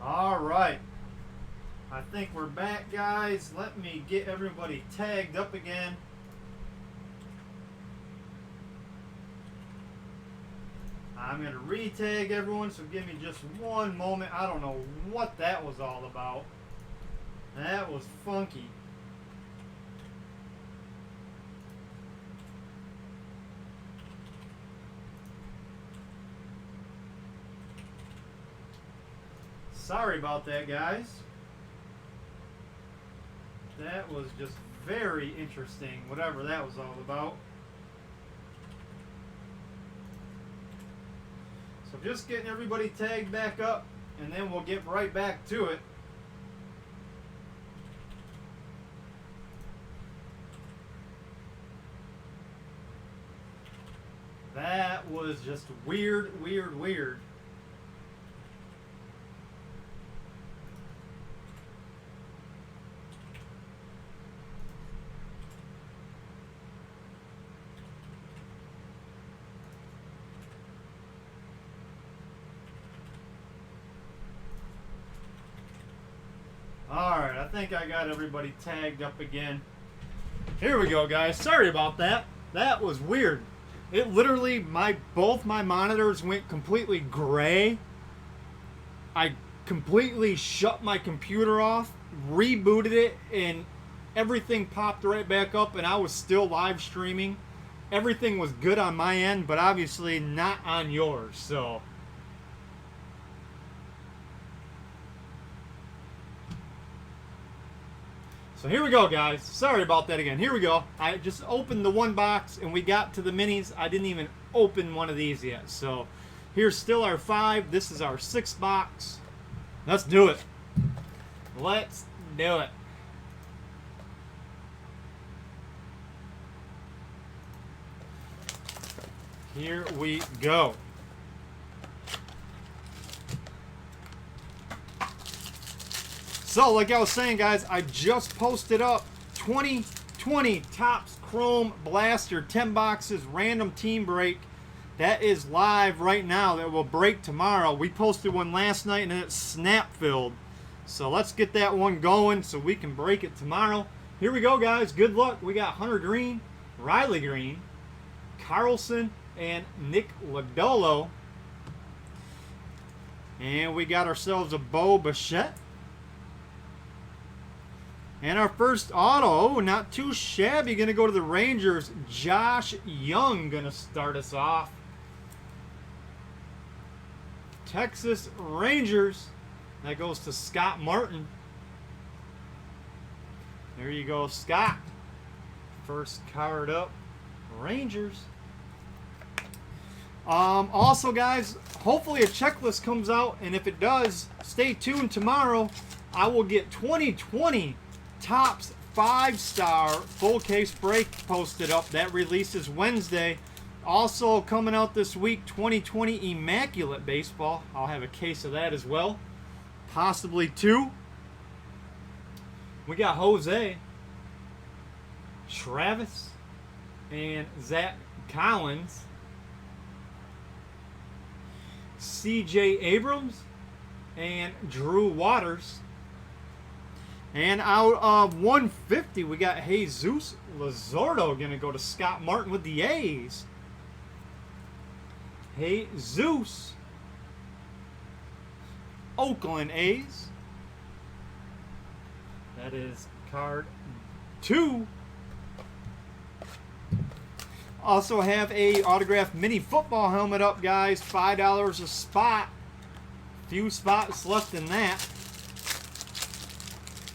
All right. I think we're back, guys. Let me get everybody tagged up again. I'm going to re-tag everyone, so give me just one moment. I don't know what that was all about. That was funky. Sorry about that, guys. That was just very interesting, whatever that was all about. So just getting everybody tagged back up, and then we'll get right back to it. That was just weird. Alright, I think I got everybody tagged up again. Here we go, guys. Sorry about that. That was weird. It literally, both my monitors went completely gray. I completely shut my computer off, rebooted it, and everything popped right back up, and I was still live streaming. Everything was good on my end, but obviously not on yours, so... So here we go, guys. Sorry about that again. Here we go. I just opened the one box and we got to the minis. I didn't even open one of these yet. So here's still our 5. This is our 6th box. Let's do it. Let's do it. Here we go. So, like I was saying, guys, I just posted up 2020 Topps Chrome Blaster 10 boxes random team break. That is live right now. That will break tomorrow. We posted one last night and it's snap filled. So let's get that one going so we can break it tomorrow. Here we go, guys. Good luck. We got Hunter Green, Riley Green, Carlson, and Nick Lodolo. And we got ourselves a Bo Bichette. And our first auto, not too shabby, going to go to the Rangers. Josh Young going to start us off. Texas Rangers. That goes to Scott Martin. There you go, Scott. First card up, Rangers. Also, guys, hopefully a checklist comes out, and if it does, stay tuned tomorrow. I will get 2020 Topps 5-star full case break posted up. That releases Wednesday. Also coming out this week, 2020 Immaculate Baseball. I'll have a case of that as well. Possibly 2. We got Jose, Travis, and Zach Collins. CJ Abrams and Drew Waters. And out of 150, we got Jesus Luzardo going to go to Scott Martin with the A's. Jesus. Oakland A's. That is card 2. Also have a autographed mini football helmet up, guys. $5 a spot. Few spots left in that.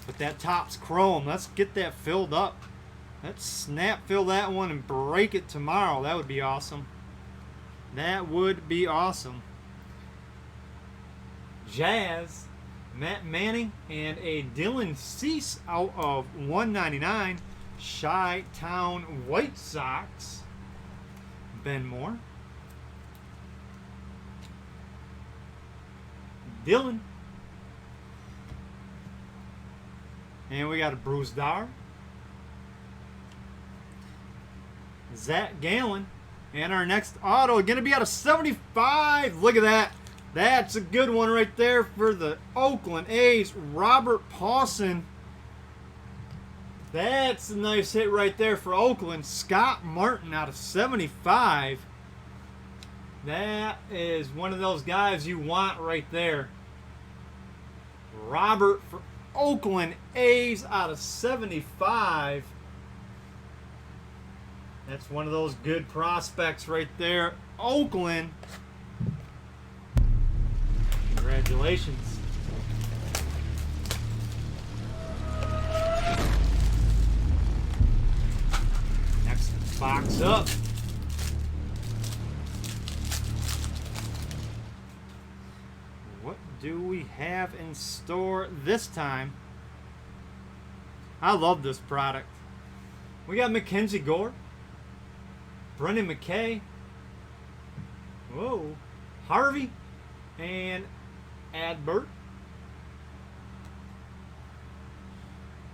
But that Topps Chrome, let's get that filled up. Let's snap fill that one and break it tomorrow. That would be awesome. That would be awesome. Jazz, Matt Manning, and a Dylan Cease out of 199. Chi-Town White Sox. Ben Moore. Dylan. And we got a Bruce Dar. Zach Gallen. And our next auto going to be out of 75. Look at that. That's a good one right there for the Oakland A's. Robert Pawson. That's a nice hit right there for Oakland. Scott Martin out of 75. That is one of those guys you want right there. Robert for Oakland A's out of 75. That's one of those good prospects right there. Oakland. Congratulations. Next box up. What do we have in store this time? I love this product. We got Mackenzie Gore, Brendan McKay, whoa, Harvey, and Adbert,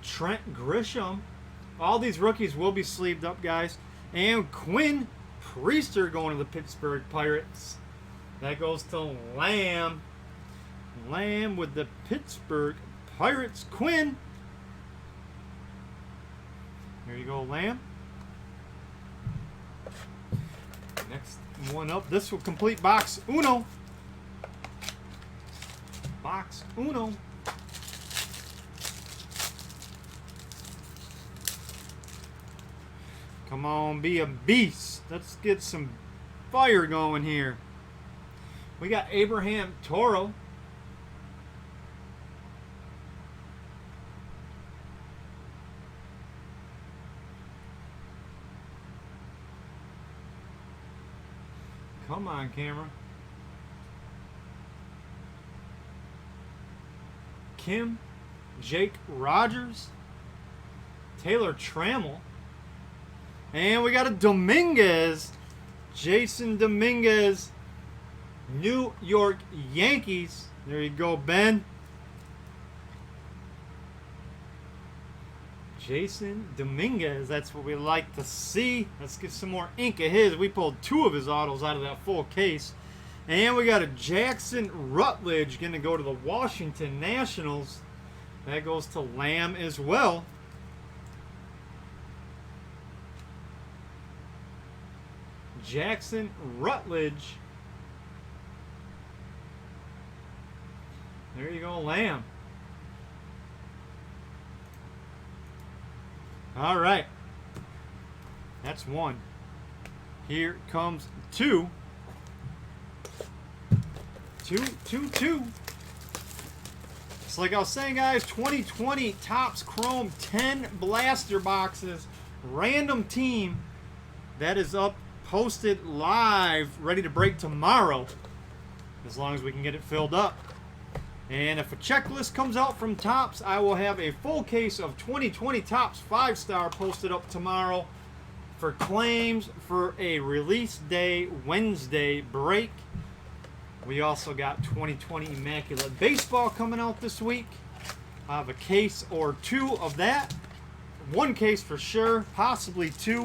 Trent Grisham. All these rookies will be sleeved up, guys. And Quinn Priester going to the Pittsburgh Pirates. That goes to Lamb. Lamb with the Pittsburgh Pirates. Quinn. There you go, Lamb. Next one up. This will complete box uno. Box uno. Come on, be a beast. Let's get some fire going here. We got Abraham Toro. Come on, camera. Kim, Jake Rogers, Taylor Trammell, and we got a Dominguez, Jason Dominguez, New York Yankees. There you go, Ben. Jason Dominguez, that's what we like to see. Let's get some more ink of his. We pulled 2 of his autos out of that full case. And we got a Jackson Rutledge going to go to the Washington Nationals. That goes to Lamb as well. Jackson Rutledge. There you go, Lamb. All right. That's 1. Here comes 2. 2. It's like I was saying, guys, 2020 Topps Chrome 10 blaster boxes. Random team. That is up, posted live, ready to break tomorrow. As long as we can get it filled up. And if a checklist comes out from Topps, I will have a full case of 2020 Topps 5-star posted up tomorrow for claims for a release day Wednesday break. We also got 2020 Immaculate Baseball coming out this week. I have a case or 2 of that. 1 case for sure, possibly 2.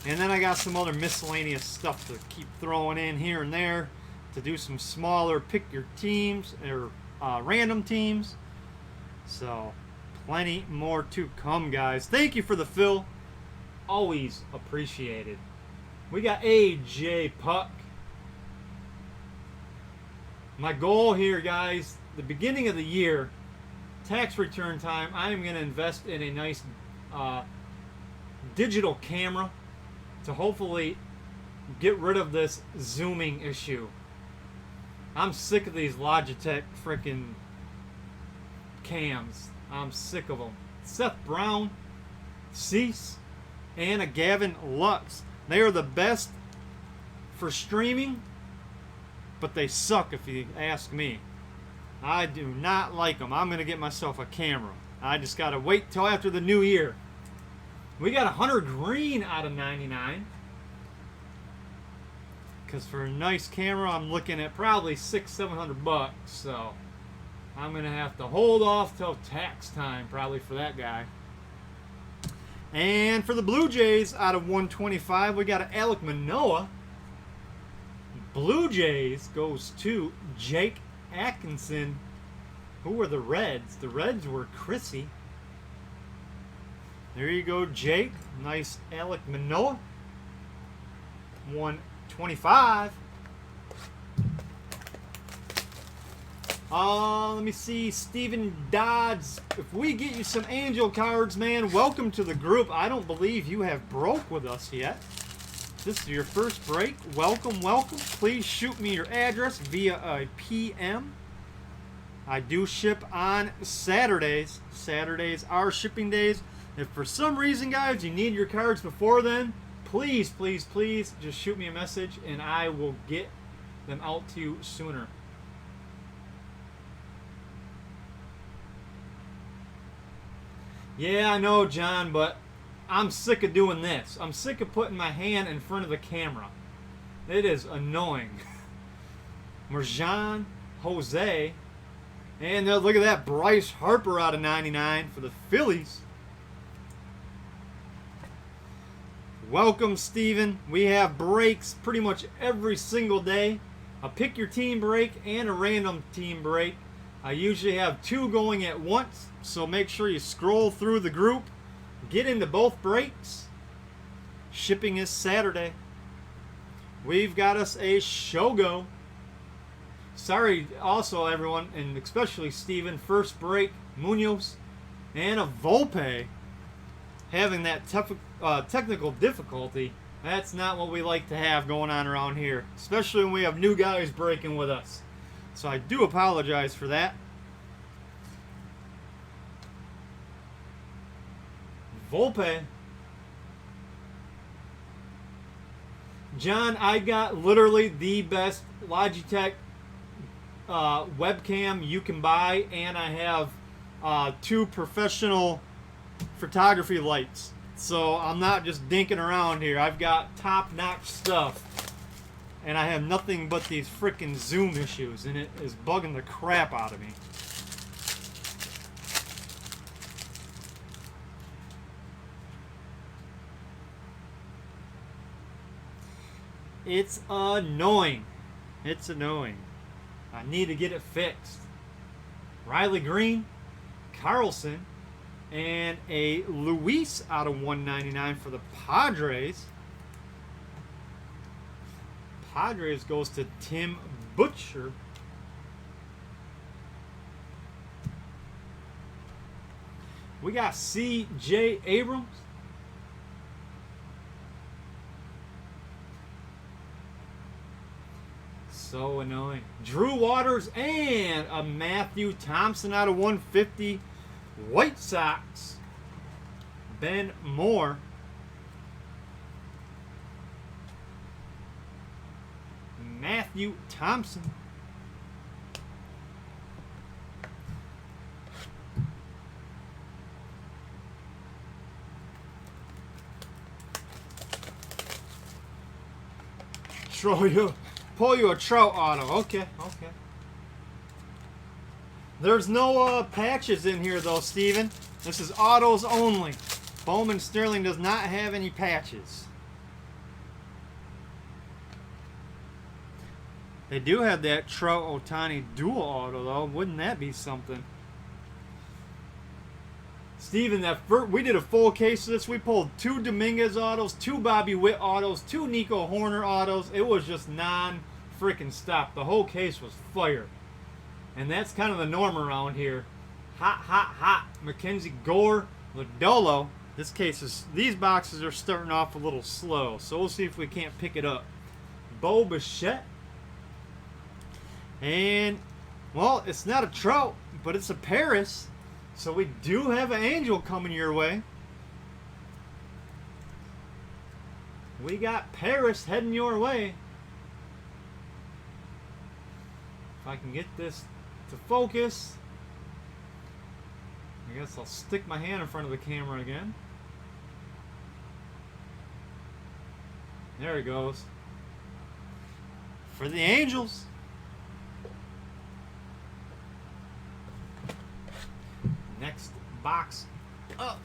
And then I got some other miscellaneous stuff to keep throwing in here and there to do some smaller pick your teams or random teams. So plenty more to come, guys. Thank you for the fill. Always appreciated. We got AJ Puck. My goal here, guys, the beginning of the year, tax return time, I am going to invest in a nice digital camera to hopefully get rid of this zooming issue. I'm sick of these Logitech freaking cams. I'm sick of them. Seth Brown, Cease, and a Gavin Lux. They are the best for streaming, but they suck if you ask me. I do not like them. I'm going to get myself a camera. I just got to wait till after the new year. We got a Hunter Green out of 99. Because for a nice camera, I'm looking at probably $600-700. So I'm going to have to hold off till tax time probably for that guy. And for the Blue Jays, out of 125, we got an Alek Manoah. Blue Jays goes to Jake Atkinson. Who were the Reds? The Reds were Chrissy. There you go, Jake. Nice Alec Manoah. 125. Let me see. Steven Dodds. If we get you some Angel cards, man, welcome to the group. I don't believe you have broke with us yet. If this is your first break. Welcome, welcome. Please shoot me your address via a PM. I do ship on Saturdays. Saturdays are shipping days. If for some reason, guys, you need your cards before then, please, please, please just shoot me a message and I will get them out to you sooner. Yeah, I know, John, but I'm sick of doing this. I'm sick of putting my hand in front of the camera. It is annoying. Marjan, Jose, and look at that, Bryce Harper out of 99 for the Phillies. Welcome, Steven. We have breaks pretty much every single day. A pick your team break and a random team break. I usually have 2 going at once, so make sure you scroll through the group, get into both breaks. Shipping is Saturday. We've got us a Shogo. Sorry also, everyone, and especially Steven, first break, Munoz, and a Volpe having that technical difficulty. That's not what we like to have going on around here, especially when we have new guys breaking with us. So I do apologize for that. Volpe. John, I got literally the best Logitech webcam you can buy, and I have 2 professional photography lights. So I'm not just dinking around here. I've got top-notch stuff. And I have nothing but these freaking zoom issues, and it is bugging the crap out of me. It's annoying. It's annoying. I need to get it fixed. Riley Green, Carlson, and a Luis out of 199 for the Padres. Padres goes to Tim Butcher. We got C.J. Abrams. So annoying. Drew Waters and a Matthew Thompson out of 150. White Sox. Ben Moore. Matthew Thompson. Pull you a Trout auto. Okay, okay. There's no patches in here though, Steven. This is autos only. Bowman Sterling does not have any patches. They do have that Trout Ohtani dual auto though. Wouldn't that be something? Steven, we did a full case of this. We pulled 2 Dominguez autos, 2 Bobby Witt autos, 2 Nico Horner autos. It was just non-freaking stop. The whole case was fire. And that's kind of the norm around here. Hot, hot, hot. Mackenzie Gore, Lodolo. These boxes are starting off a little slow. So we'll see if we can't pick it up. Bo Bichette. And, well, it's not a Trout, but it's a Paris. So we do have an Angel coming your way. We got Paris heading your way. If I can get this to focus. I guess I'll stick my hand in front of the camera again. There he goes. For the Angels. Next box up.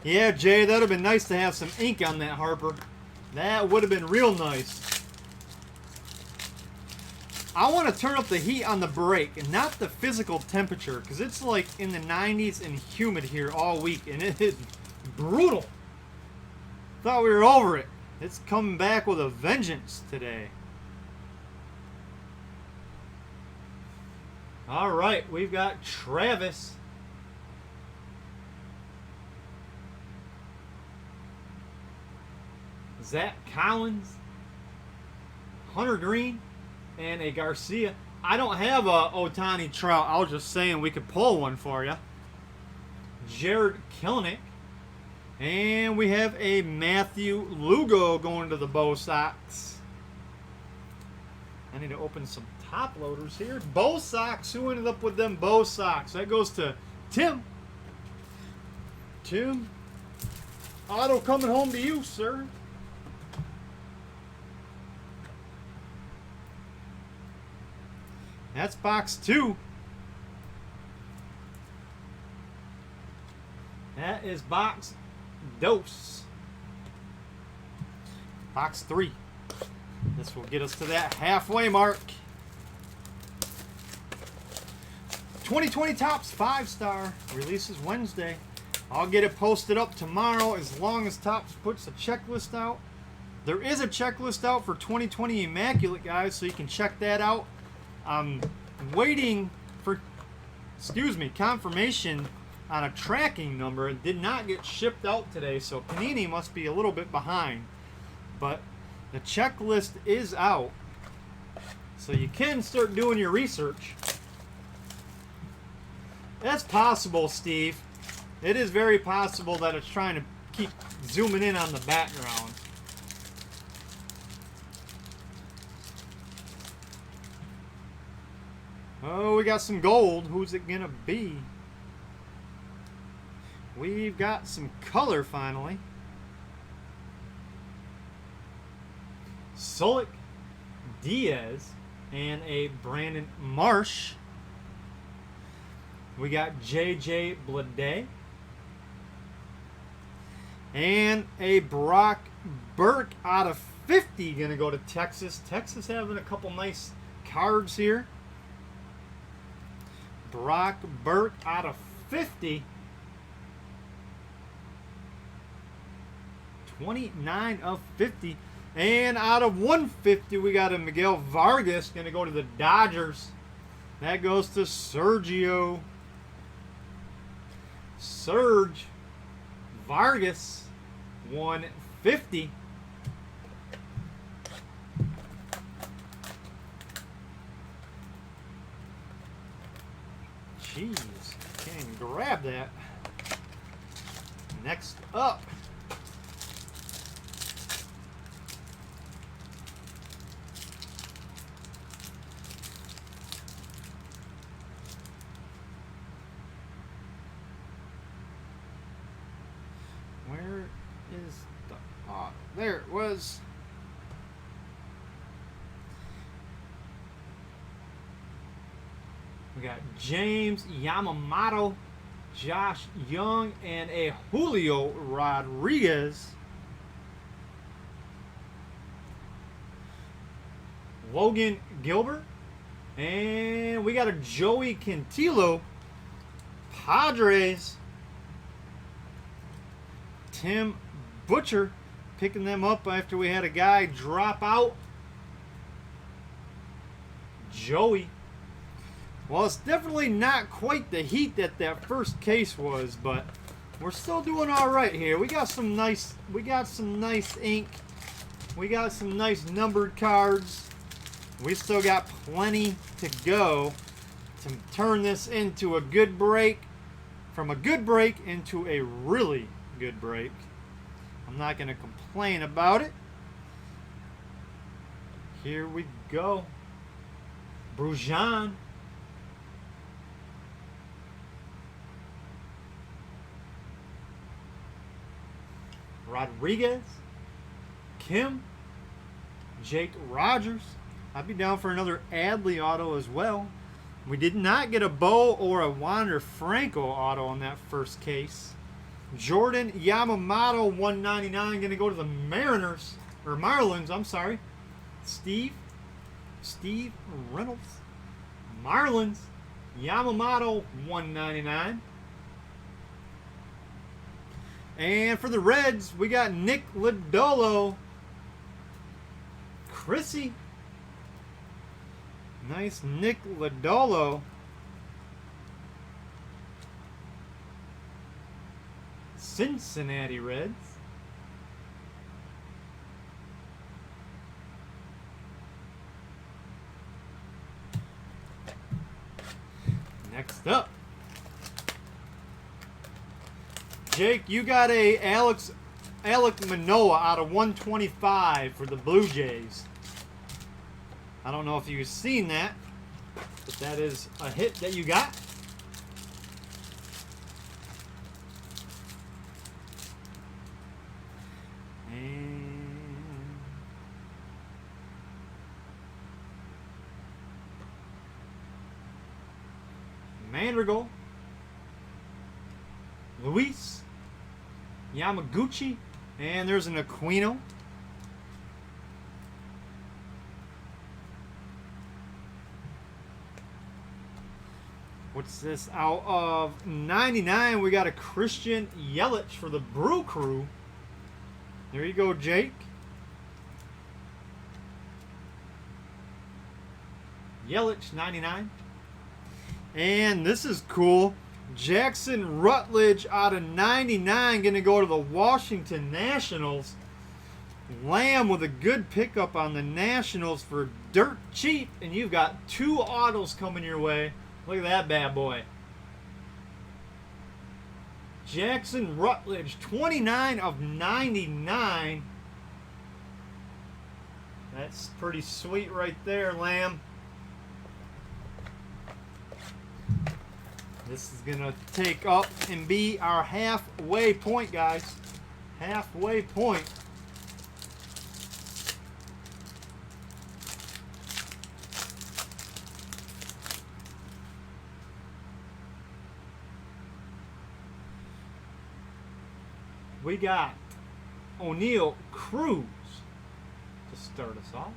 Yeah, Jay, that would have been nice to have some ink on that Harper. That would have been real nice. I want to turn up the heat on the break and not the physical temperature, because it's like in the 90s and humid here all week, and it is brutal. Thought we were over it. It's coming back with a vengeance today. All right, we've got Travis. Zach Collins, Hunter Green, and a Garcia. I don't have a Ohtani Trout. I was just saying we could pull one for you. Jared Kelenic. And we have a Matthew Lugo going to the Bo Sox. I need to open some top loaders here. Bo Sox. Who ended up with them Bo Sox? That goes to Tim. Tim. Auto coming home to you, sir. That's box 2. That is box dose. Box 3. This will get us to that halfway mark. 2020 Topps 5-star releases Wednesday. I'll get it posted up tomorrow as long as Topps puts a checklist out. There is a checklist out for 2020 Immaculate, guys, so you can check that out. I'm waiting for, confirmation on a tracking number. It did not get shipped out today, so Panini must be a little bit behind. But the checklist is out, so you can start doing your research. That's possible, Steve. It is very possible that it's trying to keep zooming in on the background. Oh, we got some gold. Who's it gonna be? We've got some color finally. Solik, Diaz, and a Brandon Marsh. We got J.J. Bleday. And a Brock Burke out of 50 gonna go to Texas. Texas having a couple nice cards here. Brock Burke out of 50. 29 of 50. And out of 150, we got a Miguel Vargas going to go to the Dodgers. That goes to Sergio. Serge Vargas, 150. Jeez, can't even grab that. Next up, where is the... there it was. We got James Yamamoto, Josh Young, and a Julio Rodriguez. Logan Gilbert. And we got a Joey Cantillo, Padres. Tim Butcher picking them up after we had a guy drop out. Joey. Well, it's definitely not quite the heat that that first case was, but we're still doing all right here. We got some nice ink. We got some nice numbered cards. We still got plenty to go to turn this into a good break, from a good break into a really good break. I'm not going to complain about it. Here we go. Brujan. Rodriguez, Kim, Jake Rogers. I'd be down for another Adley auto as well. We did not get a Bo or a Wander Franco auto on that first case. Jordan Yamamoto, 199, going to go to the Mariners, or Marlins, I'm sorry. Steve. Steve Reynolds. Marlins, Yamamoto, 199. And for the Reds, we got Nick Lodolo. Chrissy. Nice Nick Lodolo. Cincinnati Reds. Next up, Jake, you got a Alek Manoah out of 125 for the Blue Jays. I don't know if you've seen that, but that is a hit that you got. Madrigal, Luis, Yamaguchi, and there's an Aquino. What's this? Out of 99, we got a Christian Yelich for the Brew Crew. There you go, Jake. Yelich, 99. And this is cool. Jackson Rutledge out of 99 going to go to the Washington Nationals. Lamb with a good pickup on the Nationals for dirt cheap. And you've got 2 autos coming your way. Look at that bad boy. Jackson Rutledge, 29 of 99. That's pretty sweet right there, Lamb. This is going to take up and be our halfway point, guys. Halfway point. We got O'Neal Cruz to start us off.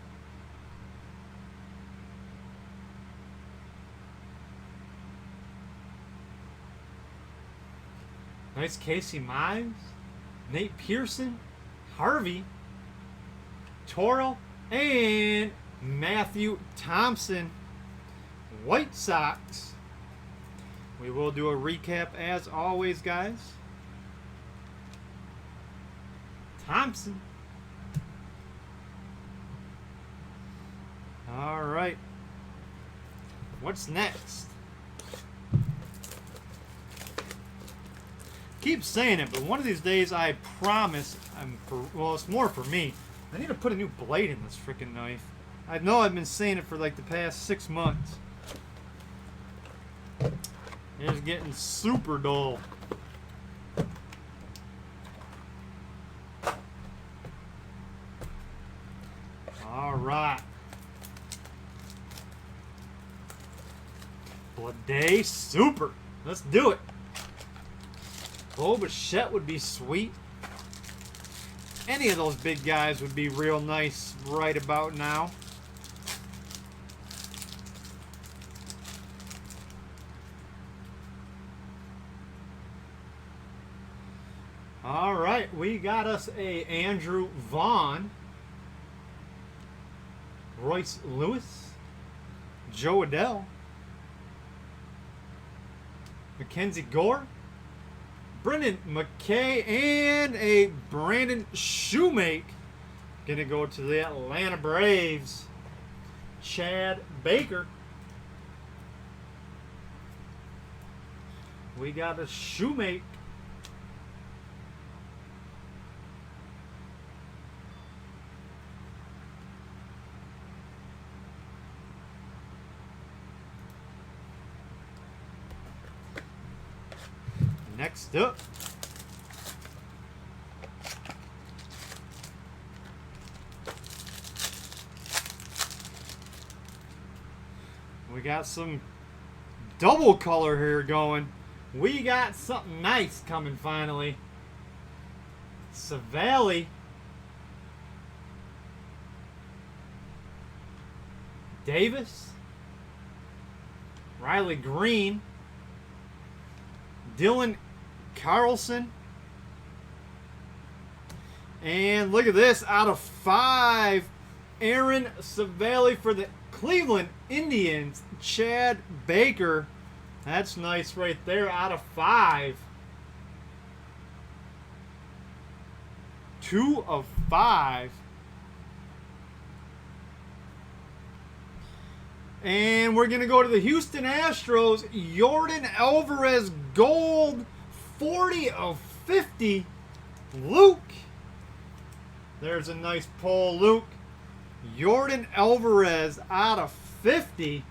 Nice Casey Mize, Nate Pearson, Harvey, Toro, and Matthew Thompson. White Sox. We will do a recap as always, guys. Thompson. All right. What's next? Keep saying it, but one of these days I promise well, it's more for me. I need to put a new blade in this freaking knife. I know I've been saying it for like the past 6 months. It's getting super dull. All right. Blade Super. Let's do it. Oh, Bichette would be sweet. Any of those big guys would be real nice right about now. All right, we got us a Andrew Vaughn, Royce Lewis, Joe Adell, Mackenzie Gore, Brendan McKay, and a Brandon Shoemake. Gonna go to the Atlanta Braves. Chad Baker. We got a Shoemake. Next up, we got some double color here going. We got something nice coming finally. Savali. Davis, Riley Green, Dylan Carlson, and look at this, out of 5, Aaron Savali for the Cleveland Indians, Chad Baker. That's nice right there, out of 5. 2 of 5. And we're going to go to the Houston Astros. Jordan Alvarez gold. 40 of 50. Luke. There's a nice pull, Luke. Jordan Alvarez out of 50.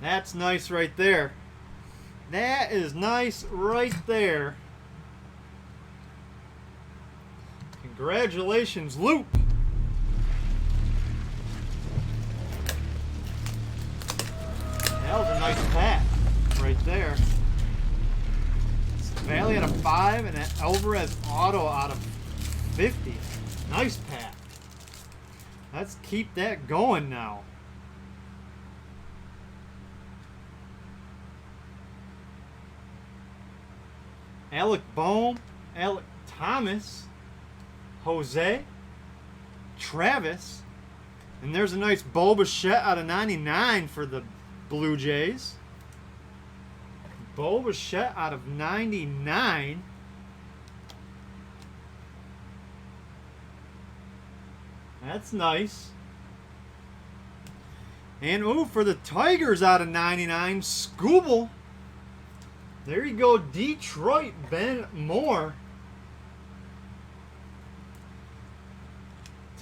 That's nice right there. That is nice right there. Congratulations, Luke. That was a nice pack right there. Valley out of 5 and an Alvarez auto out of 50. Nice pack. Let's keep that going now. Alec Bohm, Alec Thomas, Jose, Travis, and there's a nice Bo Bichette out of 99 for the Blue Jays. Bo Bichette out of 99. That's nice. And ooh, for the Tigers out of 99, Scooble. There you go, Detroit, Ben Moore.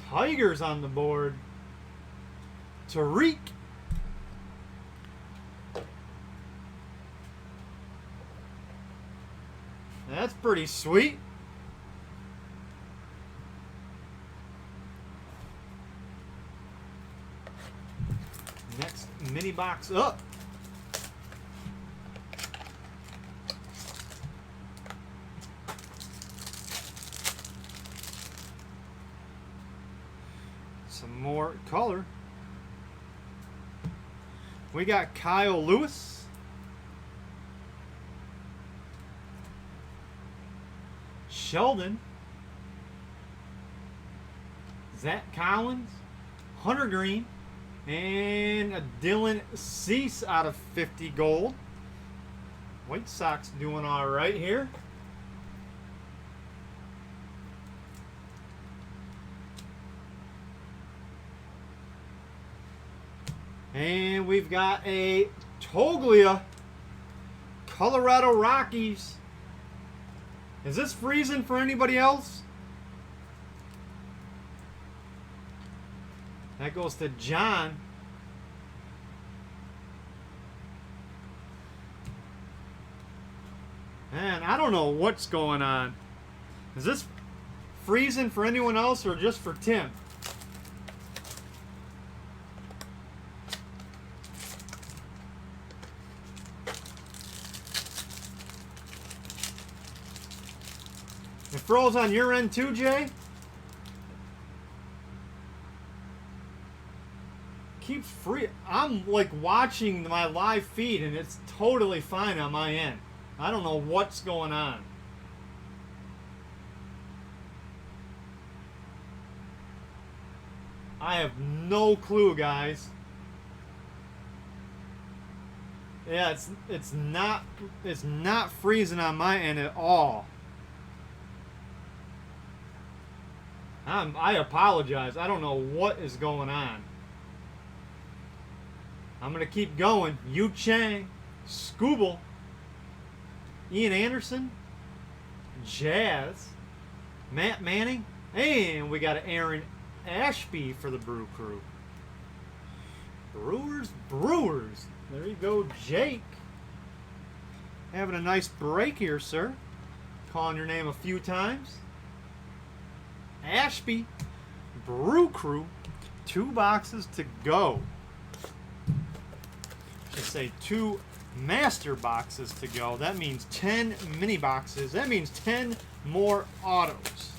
Tigers on the board. Tariq. That's pretty sweet. Next mini box up. Some more color. We got Kyle Lewis. Sheldon. Zach Collins. Hunter Green. And a Dylan Cease out of 50 gold. White Sox doing all right here. And we've got a Toglia, Colorado Rockies. Is this freezing for anybody else? That goes to John. Man, I don't know what's going on. Is this freezing for anyone else or just for Tim? It froze on your end too, Jay? Keeps free. I'm like watching my live feed and it's totally fine on my end. I don't know what's going on. I have no clue, guys. Yeah, it's not freezing on my end at all. I apologize. I don't know what is going on. I'm going to keep going. Yu Chang, Scooble, Ian Anderson, Jazz, Matt Manning, and we got an Aaron Ashby for the Brew Crew. Brewers. There you go, Jake. Having a nice break here, sir. Calling your name a few times. Ashby, Brew Crew, 2 boxes to go. I should say 2 master boxes to go. That means 10 mini boxes. That means 10 more autos.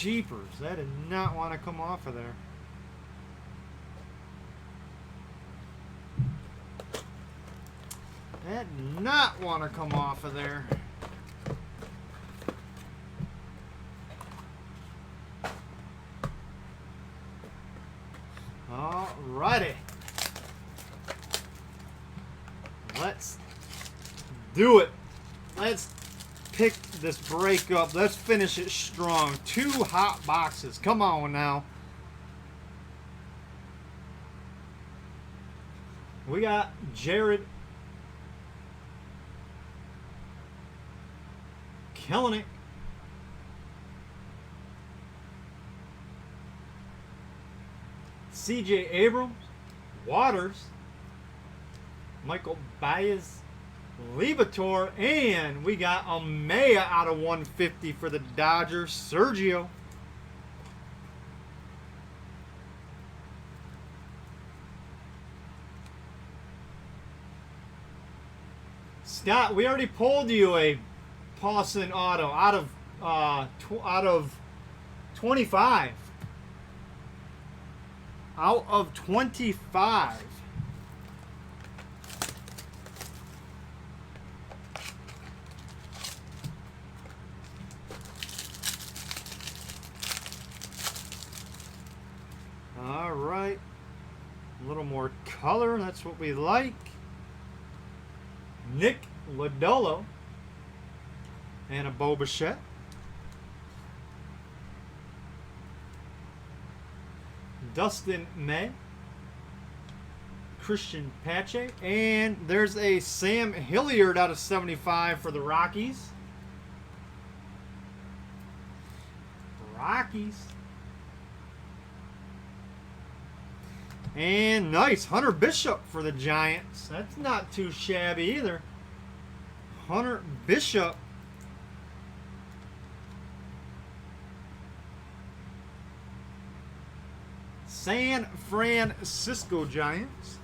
jeepers. That did not want to come off of there. That did not want to come off of there. Alrighty. Let's do it. Let's pick this break up. Let's finish it strong. 2 hot boxes. Come on now. We got Jared Kelenic. CJ Abrams, Waters, Michael Baez, Libator, and we got a Maya out of 150 for the Dodgers, Sergio. Scott, we already pulled you a Paulson auto out of 25. Out of 25. All right. A little more color. That's what we like. Nick Lodolo. And a Bo Bichette. Dustin May, Christian Pache, and there's a Sam Hilliard out of 75 for the Rockies. And nice, Hunter Bishop for the Giants. That's not too shabby either. Hunter Bishop. San Francisco Giants.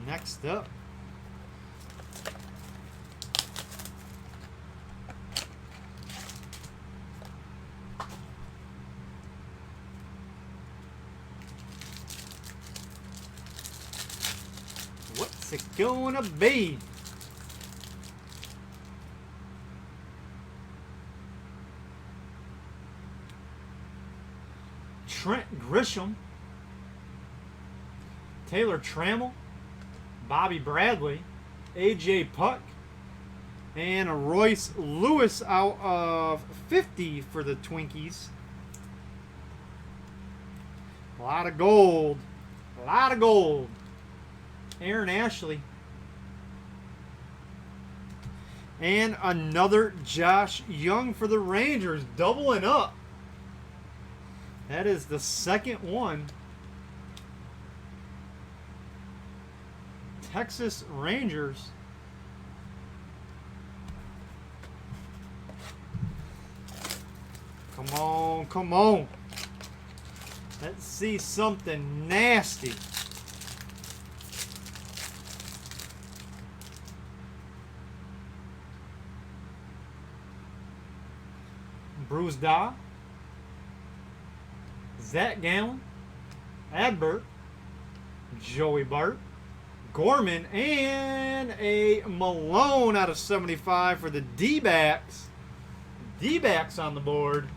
Next up. What's it gonna be? Trent Grisham, Taylor Trammell, Bobby Bradley, AJ Puck, and a Royce Lewis out of 50 for the Twinkies. A lot of gold. A lot of gold. Aaron Ashley. And another Josh Young for the Rangers, doubling up. That is the second one. Texas Rangers. Come on, come on. Let's see something nasty. Bruce Daw. Zach Gallen, Adbert, Joey Bart, Gorman, and a Malone out of 75 for the D-backs. D-backs on the board.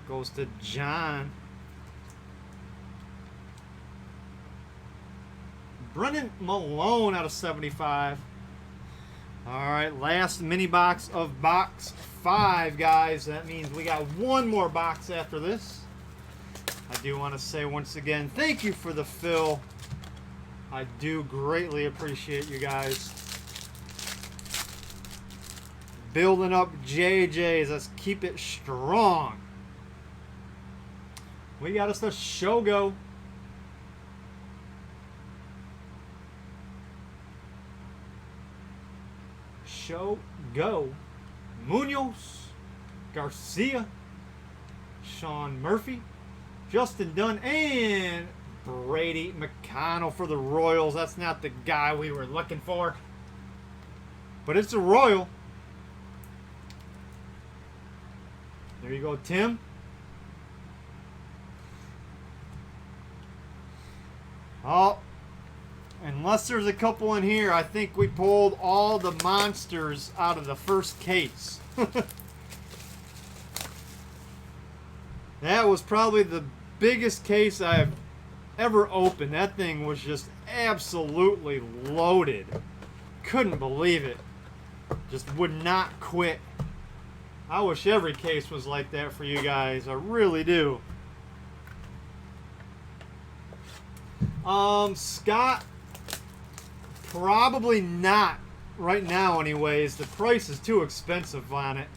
Goes to John. Brennan Malone out of 75. All right, last mini box of box 5, guys. That means we got one more box after this. I do want to say once again, thank you for the fill. I do greatly appreciate you guys. Building up JJs. Let's keep it strong. We got us the Shogo. Shogo. Munoz, Garcia, Sean Murphy, Justin Dunn, and Brady McConnell for the Royals. That's not the guy we were looking for. But it's a Royal. There you go, Tim. Oh, unless there's a couple in here, I think we pulled all the monsters out of the first case. That was probably the biggest case I've ever opened. That thing was just absolutely loaded. Couldn't believe it. Just would not quit. I wish every case was like that for you guys. I really do. Scott, probably not right now anyways. The price is too expensive on it.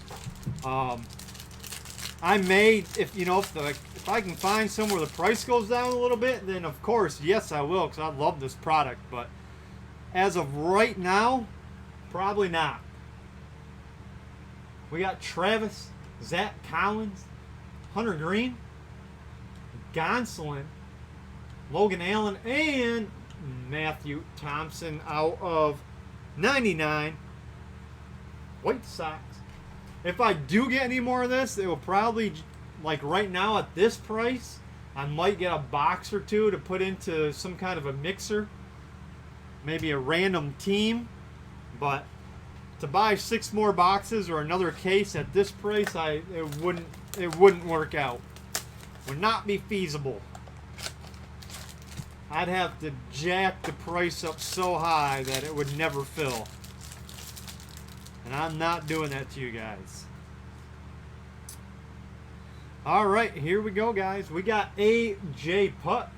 I may, if I can find somewhere the price goes down a little bit, then of course, yes, I will, because I love this product. But as of right now, probably not. We got Travis, Zach Collins, Hunter Green, Gonsolin, Logan Allen, and Matthew Thompson out of 99 White Sox. If I do get any more of this, it will probably, like right now at this price, I might get a box or two to put into some kind of a mixer. Maybe a random team. But to buy 6 more boxes or another case at this price, it wouldn't work out. Would not be feasible. I'd have to jack the price up so high that it would never fill. And I'm not doing that to you guys. All right, here we go, guys. We got A.J. Puck.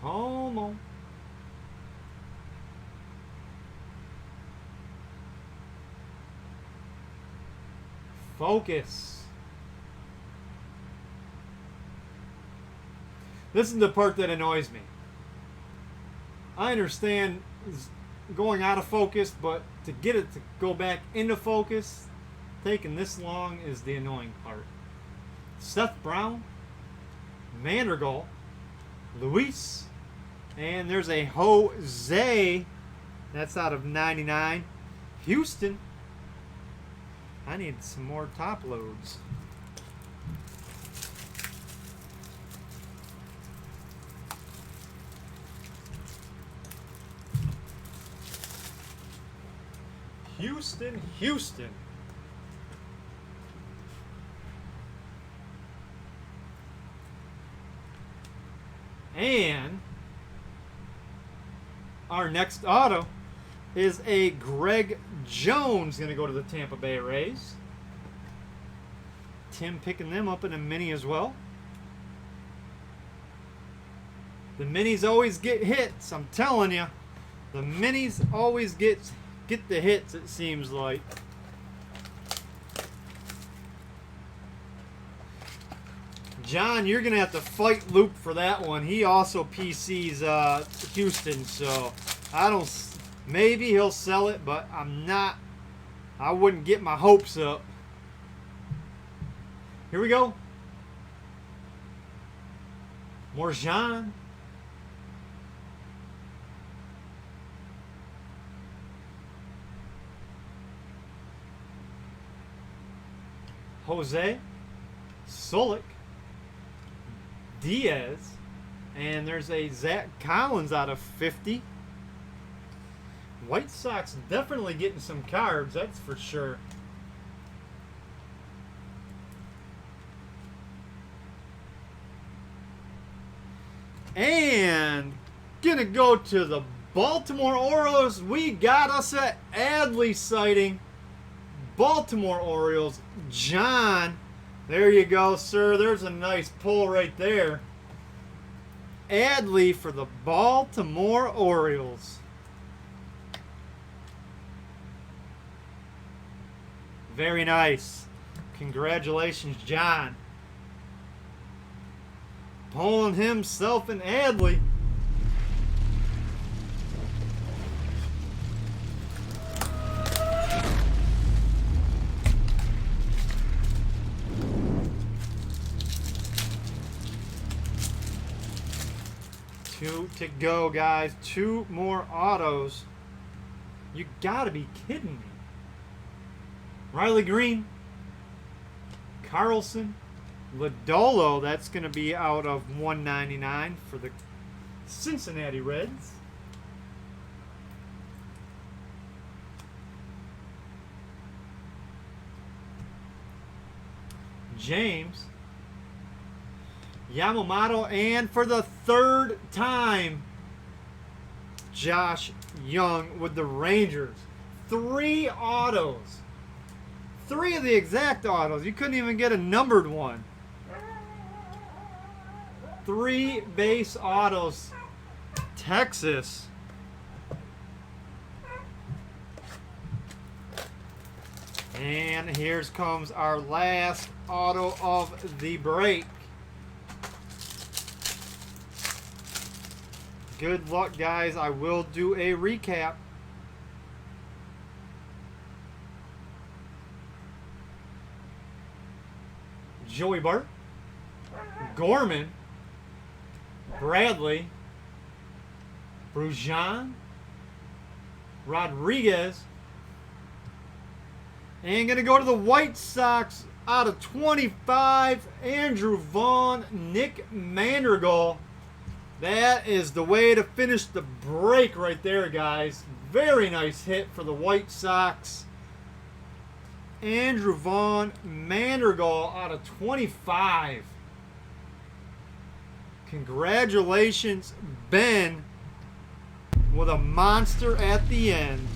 Come on. Focus. This is the part that annoys me. I understand going out of focus, but to get it to go back into focus, taking this long is the annoying part. Seth Brown, Mandergaard, Luis, and there's a Jose. That's out of 99. Houston. I need some more top loads. Houston, Houston. And our next auto is a Greg Jones going to go to the Tampa Bay Rays. Tim picking them up in a mini as well. The minis always get hits, I'm telling you. The minis always get the hits, it seems like. John, you're going to have to fight Luke for that one. He also PC's Houston, so maybe he'll sell it, but I wouldn't get my hopes up. Here we go. More Jean. Jose, Solik, Diaz, and there's a Zach Collins out of 50. White Sox definitely getting some cards, that's for sure. And gonna go to the Baltimore Orioles. We got us an Adley sighting. Baltimore Orioles, John. There you go, sir. There's a nice pull right there. Adley for the Baltimore Orioles. Very nice. Congratulations, John. Pulling himself an Adley. 2 to go, guys. 2 more autos. You gotta be kidding me. Riley Green, Carlson, Lodolo. That's going to be out of 199 for the Cincinnati Reds. James, Yamamoto, and for the 3rd time, Josh Young with the Rangers. 3 autos. 3 of the exact autos. You couldn't even get a numbered one. 3 base autos. Texas. And here comes our last auto of the break. Good luck, guys. I will do a recap. Joey Bart, Gorman, Bradley, Brujan, Rodriguez, and going to go to the White Sox out of 25, Andrew Vaughn, Nick Mandergaul. That is the way to finish the break right there, guys. Very nice hit for the White Sox. Andrew Vaughn, Mandergaul out of 25. Congratulations, Ben, with a monster at the end.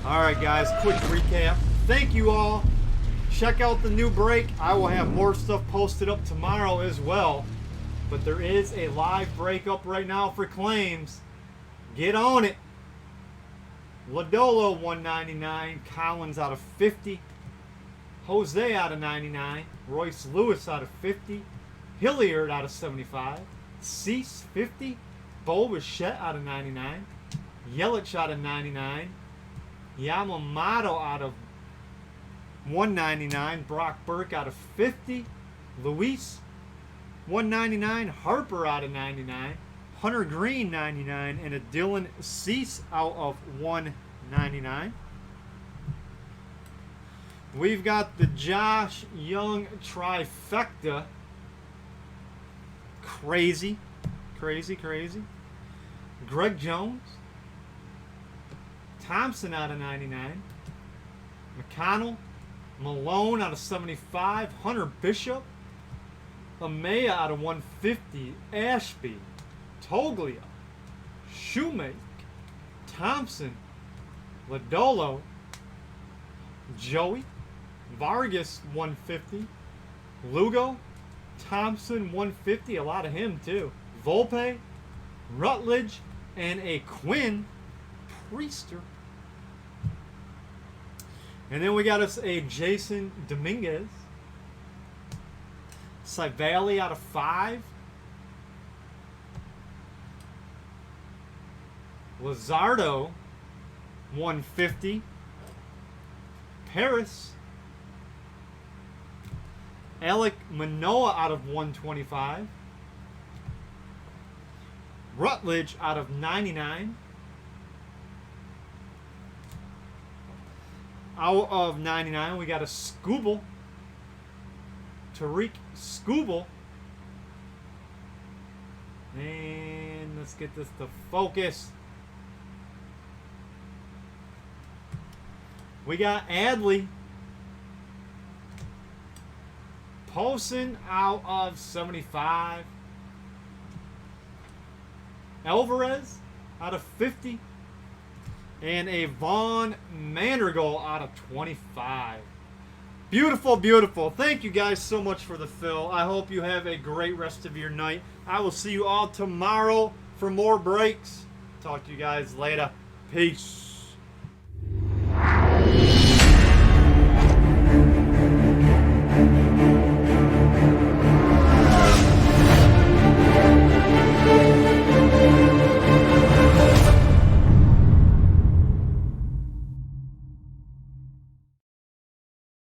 All right, guys, quick recap. Thank you all. Check out the new break. I will have more stuff posted up tomorrow as well. But there is a live break up right now for claims. Get on it. Lodolo 199, Collins out of 50, Jose out of 99, Royce Lewis out of 50, Hilliard out of 75, Cease 50, Bo Bichette out of 99, Yelich out of 99, Yamamoto out of 199, Brock Burke out of 50, Luis 199, Harper out of 99, Hunter Green 99, and a Dylan Cease out of 199. We've got the Josh Young trifecta. Crazy. Greg Jones, Thompson out of 99, McConnell, Malone out of 75, Hunter Bishop, Amaya out of 150, Ashby, Toglia, Shoemake, Thompson, Lodolo, Joey, Vargas 150, Lugo, Thompson 150, a lot of him too, Volpe, Rutledge, and a Quinn Priester. And then we got us a Jason Dominguez, Civale out of 5, Luzardo 150, Paris, Alec Manoah out of 125, Rutledge out of 99, out of 99 we got a Skubal, Tariq Skubal, and let's get this to focus. We got Adley, Paulson out of 75, Alvarez out of 50, and a Vaughn Mandergaul out of 25. Beautiful, beautiful. Thank you guys so much for the fill. I hope you have a great rest of your night. I will see you all tomorrow for more breaks. Talk to you guys later. Peace.